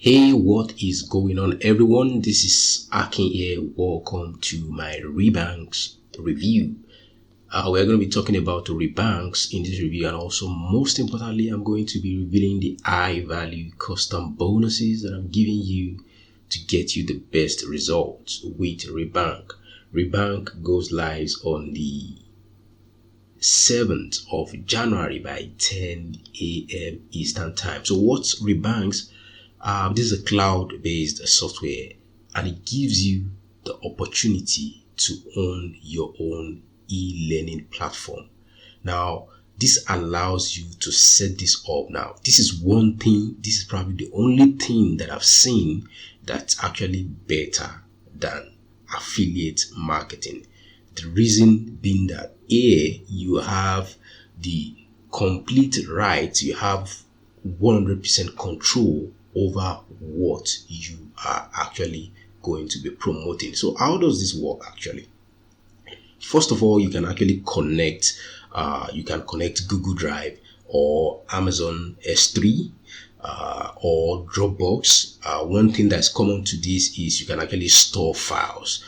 Hey, what is going on, everyone? This is Akin here. Welcome to my ReBankZ review. We're going to be talking about ReBankZ in this review, and also, most importantly, I'm going to be revealing the high value custom bonuses that I'm giving you to get you the best results with ReBankZ. ReBankZ goes live on the 7th of January by 10 a.m. Eastern Time. So what's ReBankZ? This is a cloud-based software, and it gives you the opportunity to own your own e-learning platform. Now, this allows you to set this up. Now, this is one thing, this is probably the only thing that I've seen that's actually better than affiliate marketing. The reason being that you have the complete right, you have 100% control over what you are actually going to be promoting. So how does this work actually? First of all, you can actually connect Google Drive or Amazon S3 or Dropbox. One thing that's common to this is you can actually store files.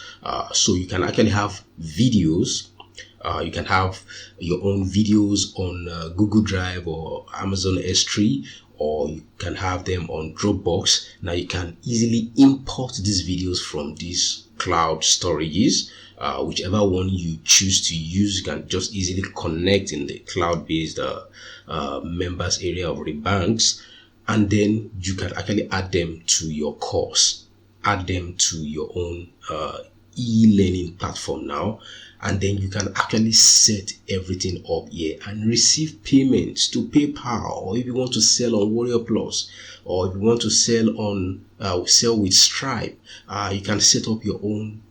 So you can actually have videos. You can have your own videos on Google Drive or Amazon S3, or you can have them on Dropbox. Now you can easily import these videos from these cloud storages. Whichever one you choose to use, you can just easily connect in the cloud-based members area of ReBankZ, and then you can actually add them to your course, add them to your own e-learning platform now, and then you can actually set everything up here and receive payments to PayPal, or if you want to sell on Warrior Plus, or if you want to sell on sell with Stripe, you can set up your own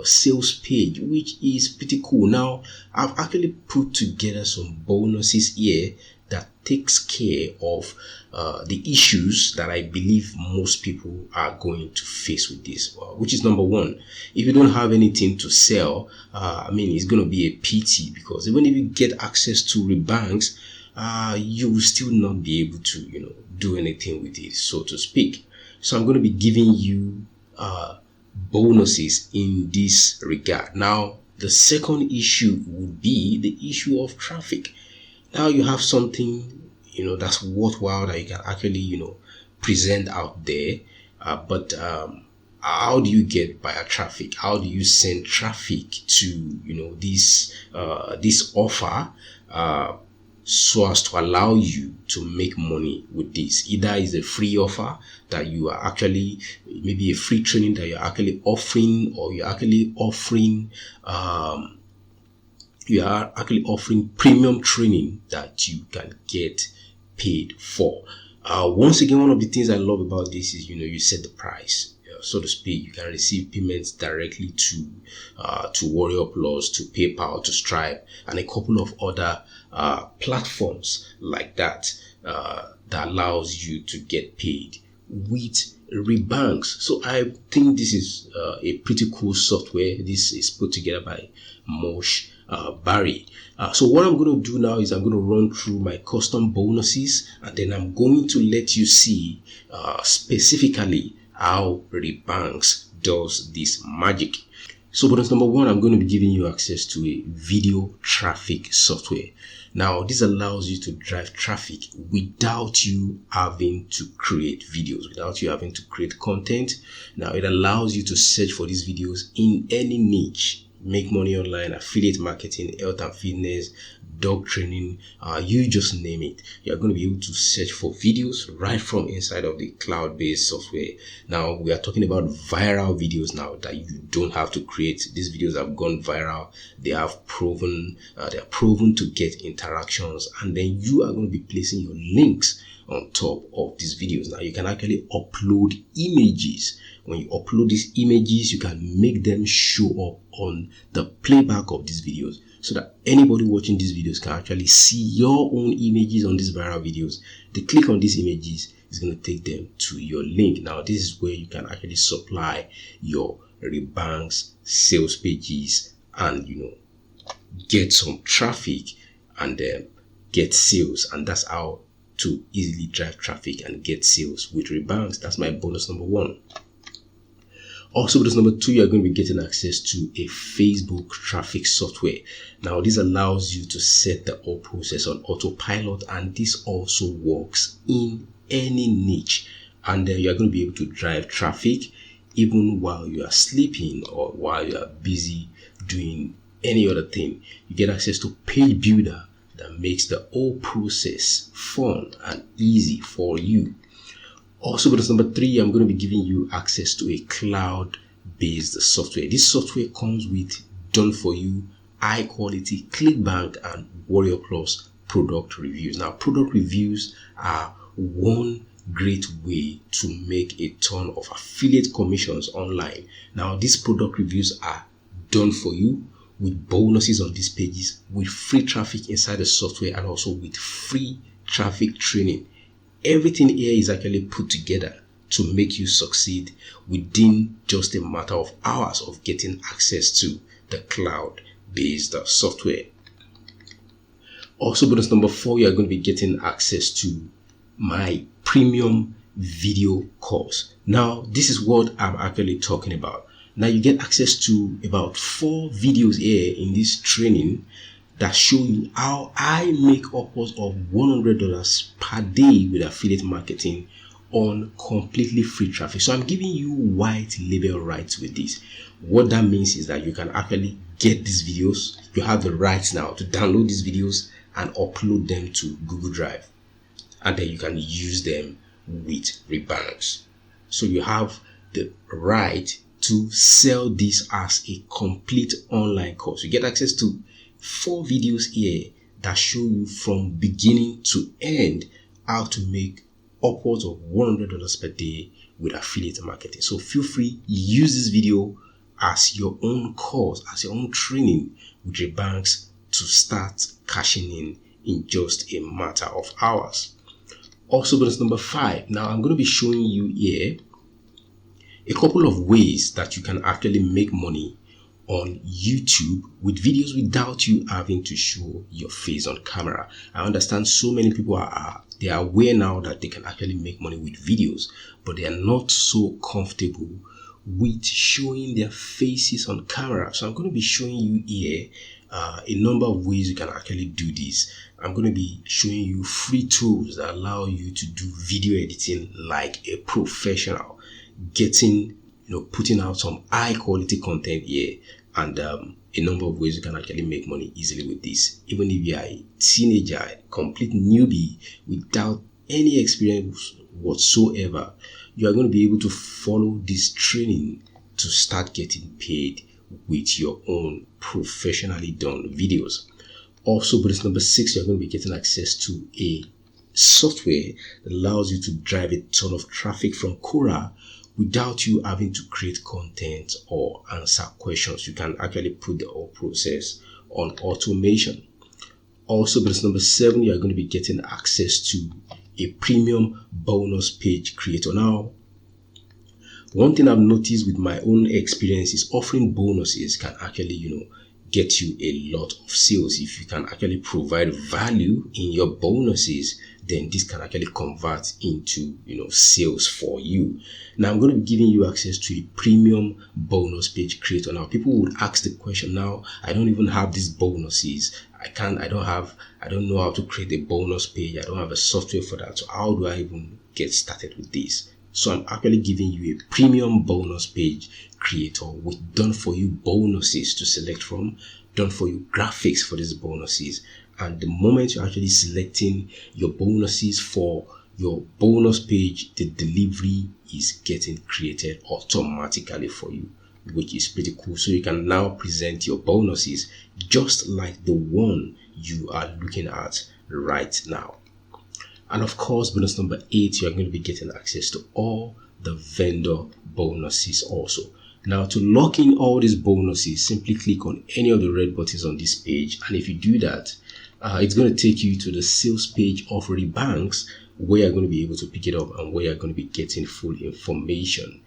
sales page, which is pretty cool. Now, I've actually put together some bonuses here that takes care of the issues that I believe most people are going to face with this, which is number one. If you don't have anything to sell, it's going to be a pity, because even if you get access to ReBankZ, you will still not be able to, do anything with it, so to speak. So I'm going to be giving you bonuses in this regard. Now, the second issue would be the issue of traffic. Now you have something, that's worthwhile that you can actually, present out there. But how do you get buyer traffic? How do you send traffic to, this offer, so as to allow you to make money with this? Either is a free offer that you are actually, maybe a free training that you're actually offering, or you're actually offering, premium training that you can get paid for. Once again, one of the things I love about this is, you set the price, so to speak. You can receive payments directly to Warrior Plus, to PayPal, to Stripe, and a couple of other platforms like that that allows you to get paid with ReBankZ. So I think this is a pretty cool software. This is put together by Mosh Barry. So what I'm going to do now is I'm going to run through my custom bonuses, and then I'm going to let you see specifically how ReBankZ does this magic. So bonus number one, I'm going to be giving you access to a video traffic software. Now, this allows you to drive traffic without you having to create videos, without you having to create content. Now, it allows you to search for these videos in any niche: make money online, affiliate marketing, health and fitness, dog training, you just name it. You're going to be able to search for videos right from inside of the cloud-based software. Now, we are talking about viral videos now that you don't have to create. These videos have gone viral. They are proven to get interactions, and then you are going to be placing your links on top of these videos. Now, you can actually upload images. When you upload these images, you can make them show up on the playback of these videos, so that anybody watching these videos can actually see your own images on these viral videos. They click on these images, it's going to take them to your link. Now, this is where you can actually supply your ReBankZ sales pages and, get some traffic and get sales. And that's how to easily drive traffic and get sales with ReBankZ. That's my bonus number 1. Also, bonus number 2, you're going to be getting access to a Facebook traffic software. Now, this allows you to set the whole process on autopilot, and this also works in any niche. And you're going to be able to drive traffic even while you are sleeping or while you are busy doing any other thing. You get access to Page Builder that makes the whole process fun and easy for you. Also, bonus number 3, I'm going to be giving you access to a cloud-based software. This software comes with done-for-you, high-quality ClickBank and Warrior Plus product reviews. Now, product reviews are one great way to make a ton of affiliate commissions online. Now, these product reviews are done for you with bonuses on these pages, with free traffic inside the software, and also with free traffic training. Everything here is actually put together to make you succeed within just a matter of hours of getting access to the cloud-based software. Also, bonus number 4, you are going to be getting access to my premium video course. Now, this is what I'm actually talking about. Now, you get access to about 4 videos here in this training that show you how I make upwards of $100 per day with affiliate marketing on completely free traffic. So I'm giving you white label rights with this. What that means is that you can actually get these videos. You have the rights now to download these videos and upload them to Google Drive, and then you can use them with ReBankZ. So you have the right to sell this as a complete online course. You get access to 4 videos here that show you from beginning to end how to make upwards of $100 per day with affiliate marketing. So feel free, use this video as your own course, as your own training with ReBankZ to start cashing in just a matter of hours. Also, bonus number 5. Now, I'm going to be showing you here a couple of ways that you can actually make money on YouTube with videos without you having to show your face on camera. I understand so many people they are aware now that they can actually make money with videos, but they are not so comfortable with showing their faces on camera. So I'm going to be showing you here a number of ways you can actually do this. I'm going to be showing you free tools that allow you to do video editing like a professional, putting out some high quality content here, and a number of ways you can actually make money easily with this. Even if you are a teenager, a complete newbie without any experience whatsoever, you are going to be able to follow this training to start getting paid with your own professionally done videos. Also, bonus number 6, you're going to be getting access to a software that allows you to drive a ton of traffic from Quora without you having to create content or answer questions. You can actually put the whole process on automation. Also, bonus number 7, you are going to be getting access to a premium bonus page creator. Now, one thing I've noticed with my own experience is offering bonuses can actually, get you a lot of sales. If you can actually provide value in your bonuses, then this can actually convert into, sales for you. Now, I'm going to be giving you access to a premium bonus page creator. Now, people would ask the question, now, I don't even have these bonuses. I don't know how to create a bonus page. I don't have a software for that. So how do I even get started with this? So I'm actually giving you a premium bonus page creator with done for you bonuses to select from, done for you graphics for these bonuses. And the moment you're actually selecting your bonuses for your bonus page, the delivery is getting created automatically for you, which is pretty cool. So you can now present your bonuses just like the one you are looking at right now. And of course, bonus number 8, you're going to be getting access to all the vendor bonuses also. Now, to lock in all these bonuses, simply click on any of the red buttons on this page. And if you do that, it's going to take you to the sales page of ReBankZ, where you're going to be able to pick it up and where you're going to be getting full information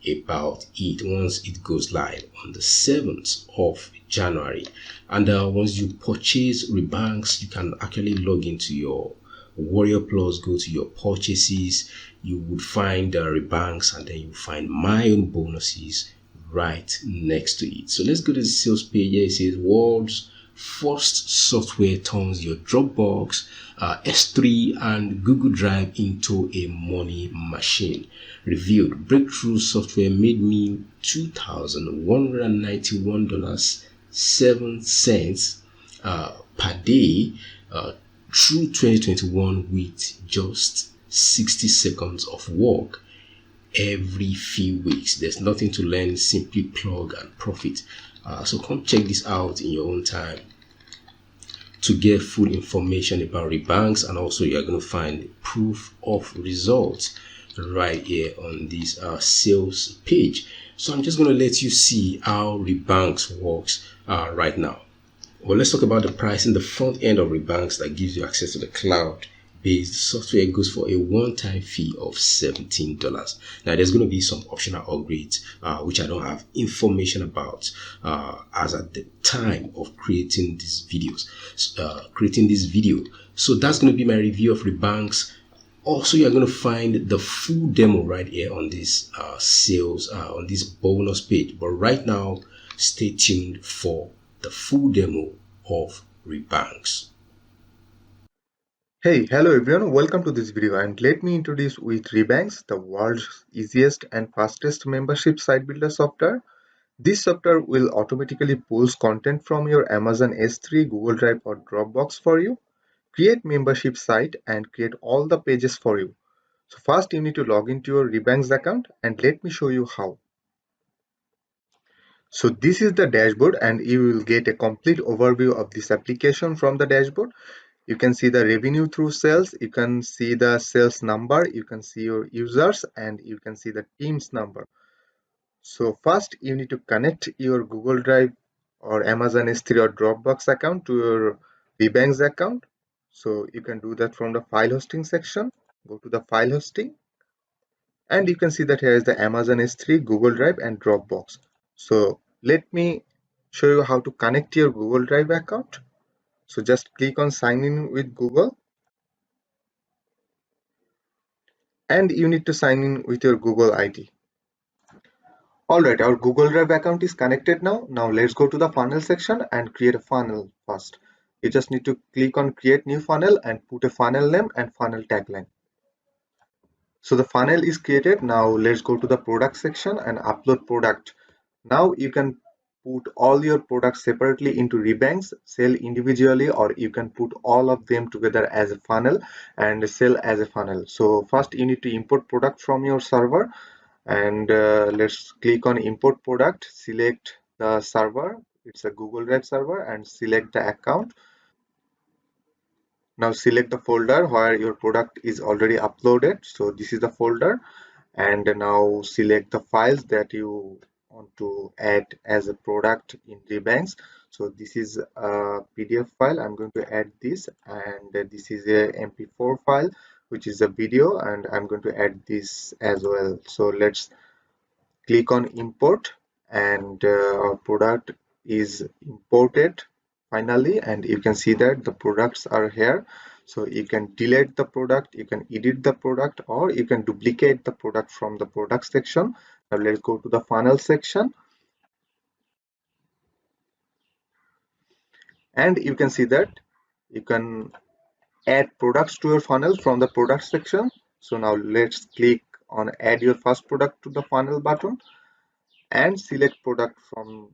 about it once it goes live on the 7th of January. And once you purchase ReBankZ, you can actually log into your Warrior Plus, go to your purchases. You would find ReBankZ, and then you find my own bonuses right next to it. So let's go to the sales page. Here it says world's first software turns your Dropbox, S3, and Google Drive into a money machine. Reviewed breakthrough software made me $2,191.07 per day through 2021 with just 60 seconds of work every few weeks. There's nothing to learn, simply plug and profit. So come check this out in your own time to get full information about ReBankZ, and also you're going to find proof of results right here on this sales page. So I'm just going to let you see how ReBankZ works right now. Well, let's talk about the pricing. The front end of ReBankZ that gives you access to the cloud-based software goes for a one-time fee of $17. Now, there's going to be some optional upgrades, which I don't have information about as at the time of creating these videos. So that's going to be my review of ReBankZ. Also, you're going to find the full demo right here on this sales, on this bonus page. But right now, stay tuned for the full demo of ReBankZ. Hey, hello everyone, welcome to this video, and let me introduce with ReBankZ, the world's easiest and fastest membership site builder software. This software will automatically pulls content from your Amazon S3, Google Drive or Dropbox for you, create membership site and create all the pages for you. So first you need to log into your ReBankZ account, and let me show you how. So this is the dashboard, and you will get a complete overview of this application from the dashboard. You can see the revenue through sales, you can see the sales number, you can see your users, and you can see the team's number. So first you need to connect your Google Drive or Amazon S3 or Dropbox account to your ReBankZ account. So you can do that from the file hosting section. Go to the file hosting, and you can see that here is the Amazon S3, Google Drive and Dropbox. So let me show you how to connect your Google Drive account. So just click on sign in with Google, and you need to sign in with your Google ID. Alright, our Google Drive account is connected now. Now let's go to the funnel section and create a funnel first. You just need to click on create new funnel and put a funnel name and funnel tagline. So the funnel is created. Now let's go to the product section and upload product. Now you can put all your products separately into ReBankZ, sell individually, or you can put all of them together as a funnel and sell as a funnel. So first you need to import product from your server, and let's click on import product, select the server, it's a Google Drive server, and select the account. Now select the folder where your product is already uploaded. So this is the folder, and now select the files that you want to add as a product in ReBankZ. So this is a PDF file, I'm going to add this, and this is a MP4 file which is a video, and I'm going to add this as well. So let's click on import, and our product is imported finally, and you can see that the products are here. So you can delete the product, you can edit the product, or you can duplicate the product from the product section. Now let's go to the funnel section, and you can see that you can add products to your funnel from the product section. So now let's click on add your first product to the funnel button and select product from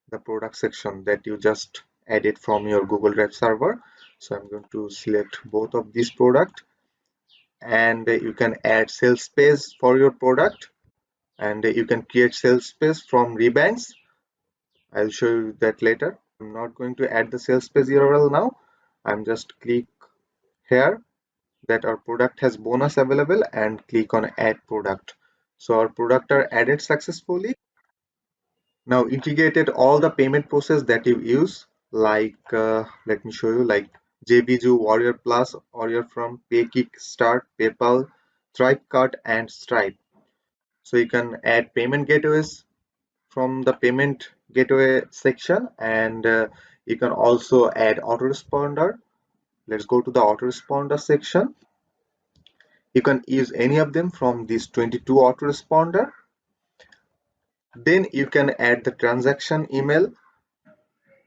the product section that you just added from your Google Drive server. So I'm going to select both of these product, and you can add sales page for your product, and you can create sales page from ReBankZ. I'll show you that later. I'm not going to add the sales page URL now. I'm just click here that our product has bonus available and click on add product. So our product are added successfully. Now integrated all the payment process that you use, like let me show you, like JBJU, Warrior Plus, Warrior from Paykick, Start, PayPal, Stripe Card and Stripe. So you can add payment gateways from the payment gateway section, and you can also add autoresponder. Let's go to the autoresponder section. You can use any of them from these 22 autoresponder. Then you can add the transaction email.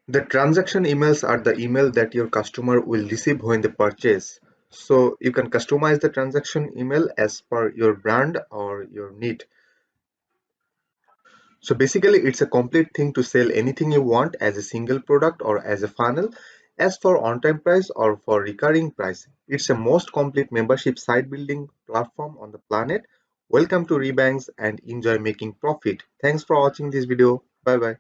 The transaction emails are the email that your customer will receive when they purchase. So you can customize the transaction email as per your brand or your need. So basically it's a complete thing to sell anything you want as a single product or as a funnel. As for on-time price or for recurring price, it's a most complete membership site building platform on the planet. Welcome to ReBankZ and enjoy making profit. Thanks for watching this video. Bye bye.